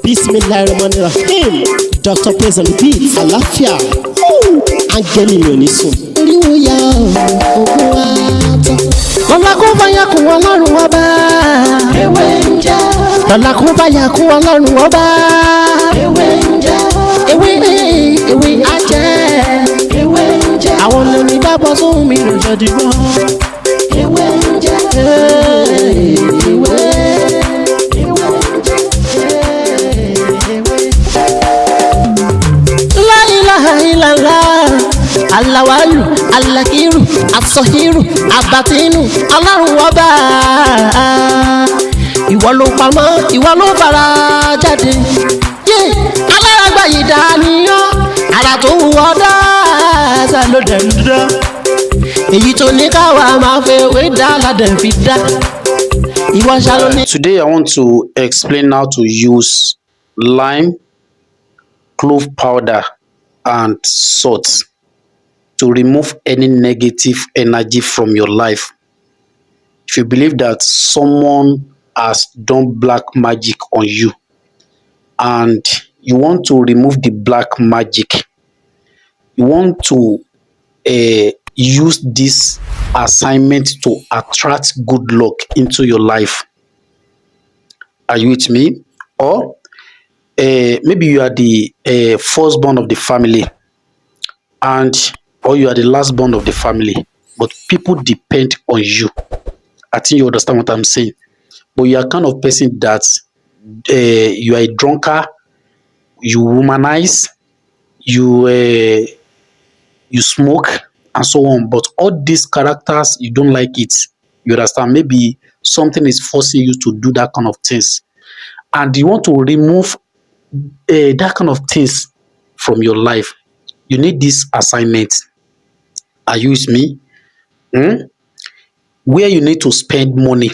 Bismillahirrahmanirrahim. Dr. Praise on the beat. Àlàáfíà. Áńgẹ́lì mi ò ní sùn. Oríwo ya ògùn wa tán. Lọ́la kó bá yà kún Ọlọ́run ọba. Ewé ń jẹ́. Lọ́la kó bá yà kún Ọlọ́run ọba. Ewé ń jẹ́. Ewé á jẹ́. Ewé ń jẹ́. Àwọn olórí bá bọ́ sóhun mi lòjọ́ dìbò. Ewé ń jẹ́. Ewé. Alawalu, alakiru, asọhiru, abatinu, Ọlọ́run ọba. Ìwọ ló pamọ́, ìwọ ló fara jáde. Alárágbá yìí dániyàn, ara tó wù ọ́ dáadáa ló dẹ̀ ń dá. Èyí tó ní káwa máa fẹ́ wé dá ládẹ̀ fi dá. Ìwọ ṣàlọ́ ní. Today I want to explain how to use lime, clove powder and salt to remove any negative energy from your life. If you believe that someone has done black magic on you and you want to remove the black magic, you want to use this assignment to attract good luck into your life. Are you with me? Or maybe you are the firstborn of the family, or you are the last born of the family, but people depend on you. I think you understand what I'm saying. But you are kind of person that you are a drunkard, you womanize, you smoke, and so on. But all these characters, you don't like it. You understand? Maybe something is forcing you to do that kind of things, and you want to remove that kind of things from your life. You need this assignment. Are you with me? Where you need to spend money.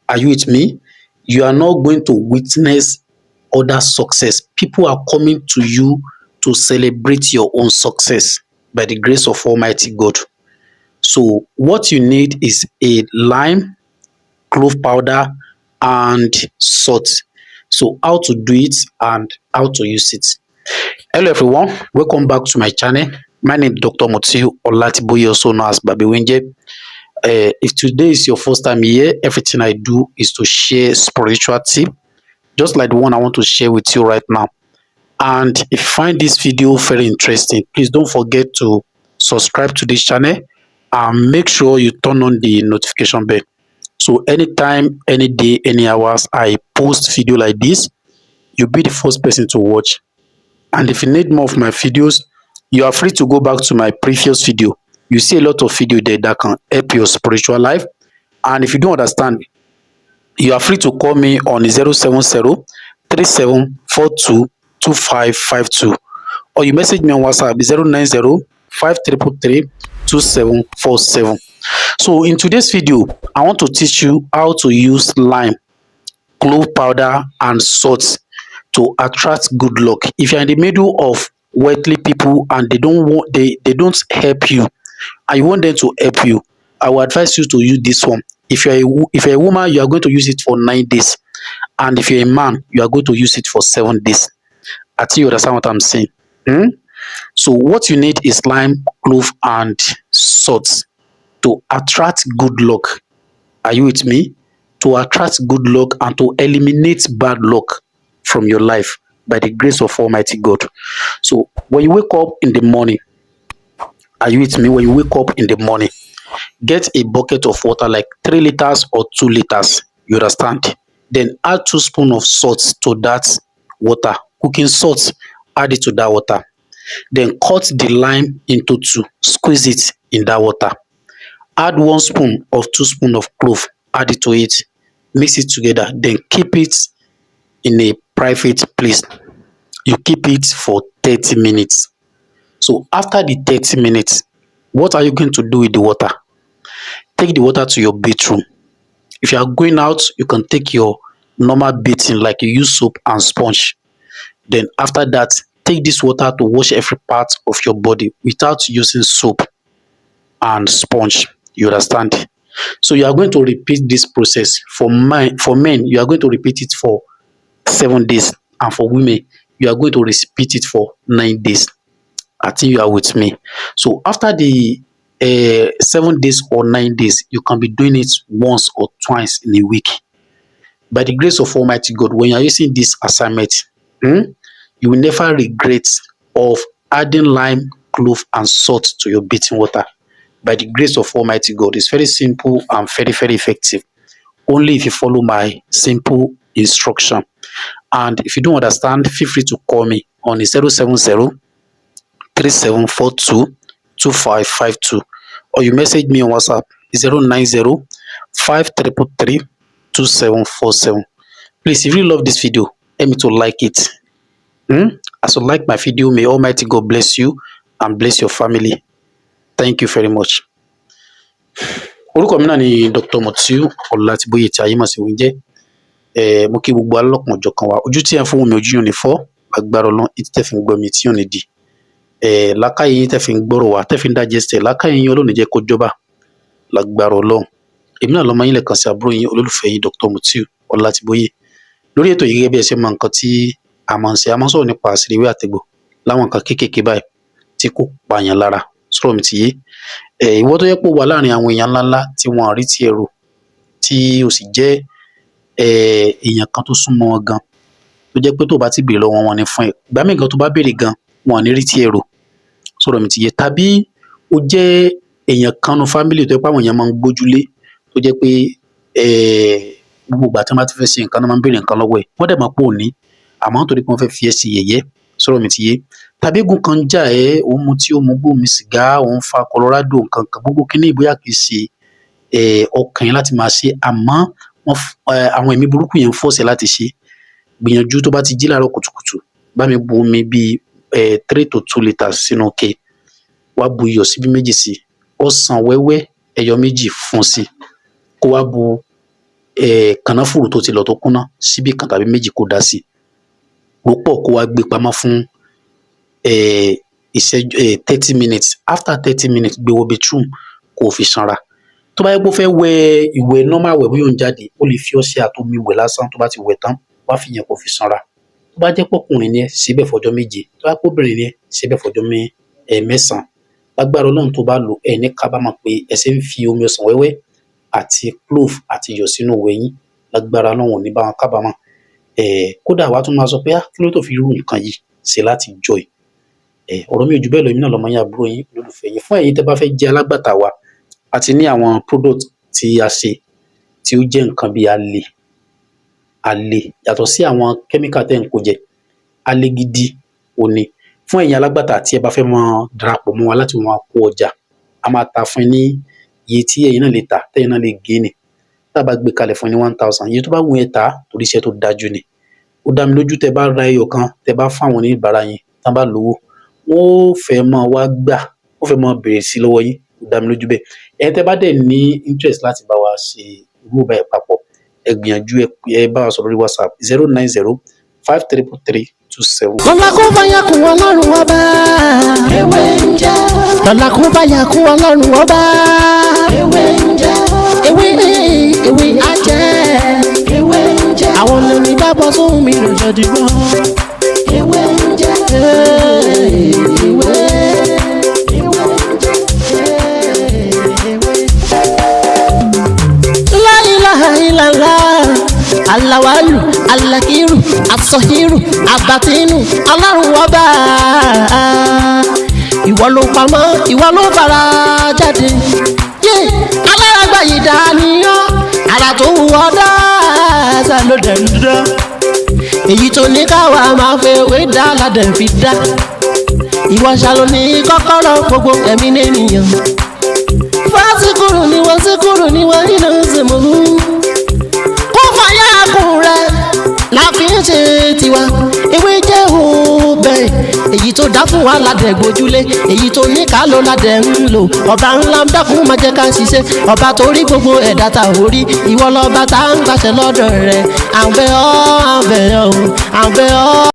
Are you with me? You are not going to witness other success. People are coming to you to celebrate your own success by the grace of Almighty God. So what you need is a lime, clove powder, and salt. So how to do it and how to use it. Hello everyone, welcome back to my channel. My name is Dr. Mutiu Olatiboye, also known as Babi Wenje. If today is your first time here, everything I do is to share spiritual tip, just like the one I want to share with you right now. And if you find this video very interesting, please don't forget to subscribe to this channel and make sure you turn on the notification bell. So anytime, any day, any hours I post video like this, you'll be the first person to watch. And if you need more of my videos, you are free to go back to my previous video. You see a lot of video there that can help your spiritual life. And if you don't understand, you are free to call me on 070-3742-2552, or you message me on WhatsApp 090-5333-2747. So in today's video, I want to teach you how to use lime, clove powder, and salt to attract good luck. If you're in the middle of wealthy people and they don't help you, and you want them to help you, I will advise you to use this one. If you're a woman, you are going to use it for 9 days, and if you're a man, you are going to use it for 7 days. I think you understand what I'm saying. So what you need is lime, clove, and salt to attract good luck. Are you with me? To attract good luck and to eliminate bad luck from your life by the grace of Almighty God. So when you wake up in the morning, are you with me? When you wake up in the morning, get a bucket of water, like 3 liters or 2 liters. You understand? Then add 2 spoons of salt to that water. Cooking salt, add it to that water. Then cut the lime into 2. Squeeze it in that water. Add 1 spoon of 2 spoons of clove. Add it to it. Mix it together. Then keep it in a private place. You keep it for 30 minutes. So after the 30 minutes, what are you going to do with the water? Take the water to your bedroom. If you are going out, you can take your normal bathing, like you use soap and sponge. Then after that, take this water to wash every part of your body without using soap and sponge. You understand? So you are going to repeat this process. For men, you are going to repeat it for 7 days, and for women you are going to repeat it for 9 days. I think you are with me. So after the 7 days or 9 days, you can be doing it once or twice in a week. By the grace of Almighty God, when you are using this assignment, you will never regret of adding lime, clove, and salt to your bathing water. By the grace of Almighty God, it's very simple and very, very effective. Only if you follow my simple instruction. And if you don't understand, feel free to call me on 070 3742 2552, or you message me on WhatsApp 090 5333 2747. Please, if you love this video, help me to like it. As you like my video, may Almighty God bless you and bless your family. Thank you very much. Orúkọ mi náà ni Dr. Mutiu Ọlátíbóyè tí ayé mọ̀ sí Wunjẹ́. Mo kí gbogbo alọ́kùn ọ̀jọ̀kan wa. Ojú tí ẹ ń fún mi, ojú yóò ní fọ́. Agbára Ọlọ́run, etí tẹ́ fi ń gbọ́ mi tí yóò ní di. Lákàyè yín tẹ́ fi ń gbọ́rọ̀ wa, tẹ́ fi ń digest ẹ̀. Lákàyè yín Ọlọ́run jẹ́ kó jọba. Lágbára Ọlọ́run. Èmi náà lọ́mọ yín lẹ́ẹ̀kan sí àbúrò yín, olólùfẹ́ yín Dr. Mutiu Ọlátíbóyè. Lórí ètò yìí, gẹ́gẹ́ bí ẹ ṣe mọ nǹkan tí a máa ń ṣe, a máa ń sọ̀rọ̀ nípa àṣírí ìwé àtẹ̀gbò láwọn nǹkan kéékèèké báyìí tí kò pààyàn lára. Sọ̀rọ̀ mi ti yé. Ìwọ tó yẹ pé wà láàrin àwọn èèyàn ńláńlá tí wọ́n rí tí ẹrù, tí o sì jẹ́ èèyàn kan tó súnmọ́ wọn gan, tó jẹ́ pé tó bá ti béèrè lọ́wọ́ wọn ní fún ẹ. Ìgbà míì gan tó bá béèrè gan, wọn ò ní rí tí ẹrù. Sọ̀rọ̀ mi ti yé. Tàbí o jẹ́ èèyàn kan nu family tó yẹ pé àwọn èèyàn máa ń gbójúlé, tó jẹ́ pé gbogbo ìgbà tí wọ́n bá ti fẹ́ ṣe nǹkan náà máa ń béèrè nǹkan lọ́wọ́ ẹ̀. Wọ́n dẹ̀ mọ̀ pé ò ní, àmọ́ nítorí pé wọ́n fẹ́ fi ẹ́ ṣe yẹ̀yẹ́. Sọ̀rọ̀ mi ti yé. Tàbí eégún kan jà ẹ́, òun mutí, ó mugbó, mu sìgá, òun fa Colorado, nǹkan kan, gbogbo kíní bóyá kì í ṣe ọkàn yẹn láti máa ṣe, àmọ́ àwọn ẹ̀mí burúkú yẹn ń force ẹ láti ṣe. Gbìyànjú tó bá ti jí láàárọ̀ kùtùkùtù, bá mi bu omi bíi 3 to 2 litres sínú ike. Wá bu iyọ̀ síbí méjì sí, ọsàn wẹ́wẹ́ ẹyọ méjì fún sí. Kó wá bu kànáfùrù tó ti lọ tó kúnná síbí kan tàbí méjì kó dá sí. Púpọ̀ kó wá gbé pamọ́ fún 30 minutes. After 30 minutes, gbé wọ bathroom kó fi sanra. Tó bá yẹ pé ó fẹ́ wẹ ìwẹ̀ normal wẹ̀, bóyá ó ń jáde, ó lè fi ọṣẹ àtomi wẹ̀ lásán. Tó bá ti wẹ̀ tán, wá fi yẹn kó fi sanra. Tó bá jẹ́ pọ́kùnrin ni ẹ, ṣe bẹ́ẹ̀ fọjọ́ 7. Tó bá jẹ́ pọ́bìnrin ni ẹ, ṣe bẹ́ẹ̀ fọjọ́ 9. Lágbára Ọlọ́run, tó bá lò ẹ ní kábàámọ̀ pé ẹ ṣe ń fi omi ọsàn wẹ́wẹ́ àti clove àti iyọ̀ sínú ìwẹ̀ yín. Lágbára Ọlọ́run ò ní bá wọn kábàámọ̀. Kódà wàá tún máa sọ pé kí ló tó fi irú nǹkan yìí ṣe láti joy. Ọ̀rọ̀ mi ò jù bẹ́ẹ̀ lọ. Èmi náà lọ́mọ yín, àbúrò yín, olólùfẹ́ yín. Fún ẹ̀yin tẹ́ bá fẹ́ jẹ́ alágbàtà wa, àti ní àwọn product tí a ṣe tí ó jẹ́ nǹkan bí alẹ́ yàtọ̀ sí àwọn chemical tẹ́ ń kó jẹ. Alẹ́ gidi ò ní. Fún ẹ̀yin alágbàtà tí ẹ bá fẹ́ máa darapọ̀ mọ́ wa láti máa kó ọjà, a máa ta fún ní iye tí ẹ̀yin náà lè tà, tẹ́yin náà lè gé ni. Tá a bá gbé kalẹ̀ fún ní 1000, iye tó bá wù ẹ́ tà, torí iṣẹ́ tó dájú ni. Ó dá mi lójú, tẹ́ bá ra ẹyọ kan, tẹ́ bá fún àwọn oníbàárà yín, tán bá lówó, wọ́n ó fẹ́ máa wá gbà, wọ́n fẹ́ máa béèrè sí lọ́wọ́ yín. Ó dá mi lójú bẹ́ẹ̀. Ẹ̀yin tẹ́ bá dẹ̀ ní interest láti bá wa ṣe irú báyìí papọ̀, ẹ gbìyànjú ẹ bá wa sọ̀rọ̀ lórí WhatsApp 090 5333 27. Lọ́la kó bá yà kún Ọlọ́run ọba. Ewé ń jẹ́. Lọ́la kó bá yà kún Ọlọ́run ọba. Ewé ń jẹ́. Ewé ajẹ́. Ewé ń jẹ́. Àwọn olórí bá bọ́ sóhun mi lọ́jọ́ dìbò. Ewé ń jẹ́. Ewé. La ilaha illallah. Alawalu, alakiru, asohiru, abatinu, Ọlọ́run ọba. Ìwọ ló pamọ́, ìwọ ló fara jáde. Alárágbá yìí dániyàn, ara tó wù ọ́ dáadáa ló dẹ̀ ń dá. Èyí tó ní káwa máa fẹ́ wé dá ládẹ̀ fi dá. Ìwọ ṣàlò ní kọ́kọ́rọ́ gbogbo ẹ̀mí nìyẹn. Fásikúrú ni wọ́n nínú ìsìnkú. Láfi ń ṣe tiwa, ewé jẹ́ òbẹ̀. Èyí tó dá fún wa ládẹ̀ gbójúlé, èyí tó ní ká ló ládẹ̀ ń lò. Ọba ńlá ń dákun máa jẹ́ ká ṣiṣẹ́. Ọba tó rí gbogbo ẹ̀dá ta ò rí. Ìwọ lọ́ba tá ń gbàṣẹ lọ́dọ̀ rẹ̀. À ń bẹ̀ ọ́, à ń bẹ̀ ọ́, à ń bẹ̀ ọ́.